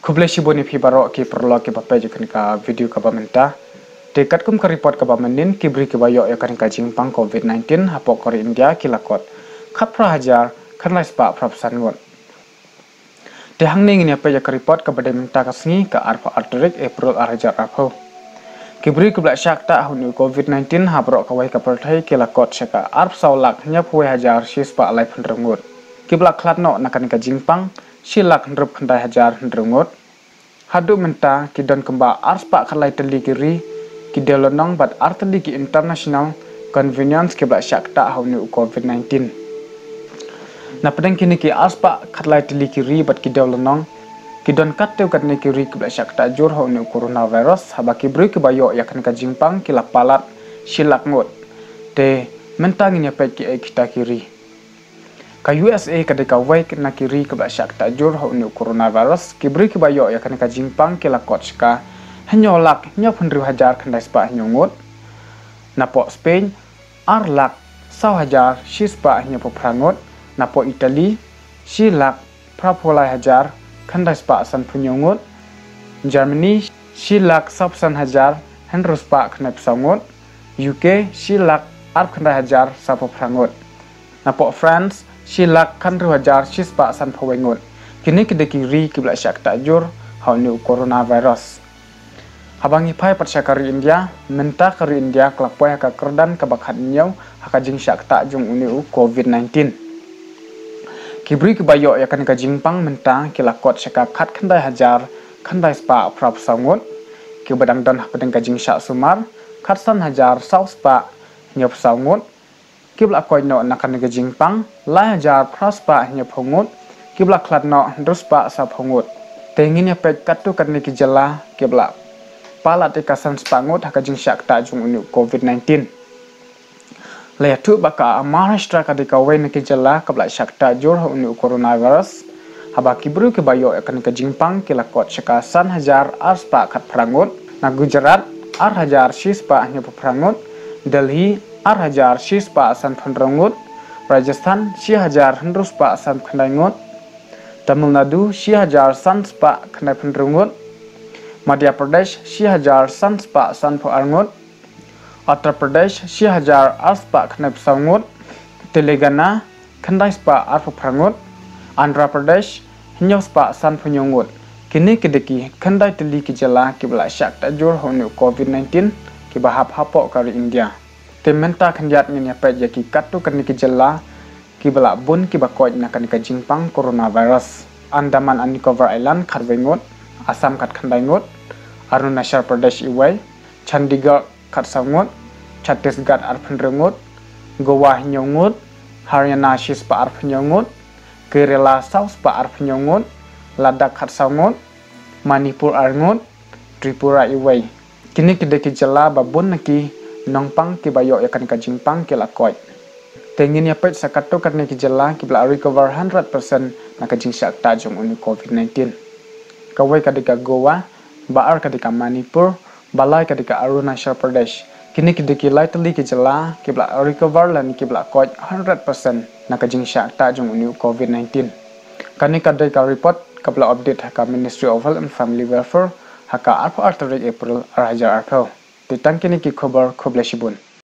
Kublai shiboni phi barok ki perlo ki bapai jekan ka video ka bamenta. Dekat kum ka report ka bamenin ki beri ki bayo ya kan ka jingpang COVID-19 hapok kori India ki lakot. Khapra hajar kan lai spa prapsan ngot. De hangning ni apa ya ka report ka badai minta ka sngi ka arpa arterik April arhajar arpo. Ki beri ki blak syak ta hunu COVID-19 habrok ka wai ka perthai ki lakot syaka arp saulak nyap huai hajar si spa lai phenrengut. Ki blak khlat no nakan ka jingpang silak ndrup khandai hajar ndrungut hadu menta ki don kemba ars pak khalai teli kiri ki delonong bat arteli ki international convenience ki blak syakta hauni COVID-19 na pedang kini ki ars pak khalai teli kiri bat ki delonong ki don katteu kat ni kiri ki blak syakta jur hauni coronavirus haba ki beri ki bayo yakan ka jingpang ki lapalat silak ngut te menta ngini pek ki kita kiri ka USA kadika wai na kiri ke syak tajur haunu coronavirus ki beri ki bayo ya kan ka jingpang ki lakot ska hanyolak nyop hendru hajar kandai spa nyongut napo Spain arlak saw hajar shispa nyop prangot napo Italy silak prapolai hajar kandai spa san punyongut Germany silak sabsan hajar hendru spa kandai psangot UK silak arp kandai hajar sapo prangot napo France silak kan hajar shispa san pawengut kini kide kiri kibla syak tajur haunu coronavirus habangi pai persyakari India menta kari India kelakpoy haka kerdan kabakhat nyau haka jing syak tajung uni COVID-19 kibri kibayo yakan ka jingpang menta kilakot syaka khat khandai hajar khandai spa prap sangut kibadang don pedeng ka jing syak sumar khatsan hajar saw spa nyop sangut kibla koy no nakan ga jingpang la hajar praspa nya phongut kibla khlat no druspa sa phongut tengin ya pek katu kan ki jela kibla pala te kasan spangut haka jing syak ta jung uni COVID-19 le tu baka Maharashtra ka de ka we ki jela kabla syak ta jur uni coronavirus haba kibru ke bayo akan ka jingpang kilakot syakasan hajar arspa khat prangut na Gujarat ar hajar shispa nya prangut Delhi ar hajar shispa san phenrengut Rajasthan si hajar hendruspa san khandaingut Tamil Nadu si hajar san spa khandai phenrengut Madhya Pradesh si hajar san spa san phanrengut Uttar Pradesh si hajar arspa khandai psangut Telangana khandai spa ar phanrengut Andhra Pradesh hinyau spa san phanyongut kini kedeki khandai teli ki jala ki bala syak tajur honu COVID-19 ki bahap hapok kari India tementa khanjat ngin ya pet yaki katu kan ki jela ki bala bun ki bakoj na kan ka jingpang coronavirus Andaman and Nicobar Island kharwengut Assam kat khandaingut Arunachal Pradesh iwai Chandigarh kat sangut Chhattisgarh ar phenrengut Goa nyongut Haryana shispa ar phenongut Kerala spa ar phenongut Ladakh kat sangut Manipur arngut Tripura iwai kini kideki jela babun naki nongpang ki bayo yakan ka jingpang ki lakoi tengin ya pet sakato kan ki jela ki bla recover 100% na ka jing syak tajung uni COVID-19 kawai kadika Goa baar kadika Manipur balai kadika Arunachal Pradesh kini kideki lightly ki jela ki bla recover lan ki bla koi 100% na ka jing syak tajung uni COVID-19 kani kadika report kabla update haka Ministry of Health and Family Welfare haka arpa arterik April arhajar arpo ditang kini ki khobar khoblashibun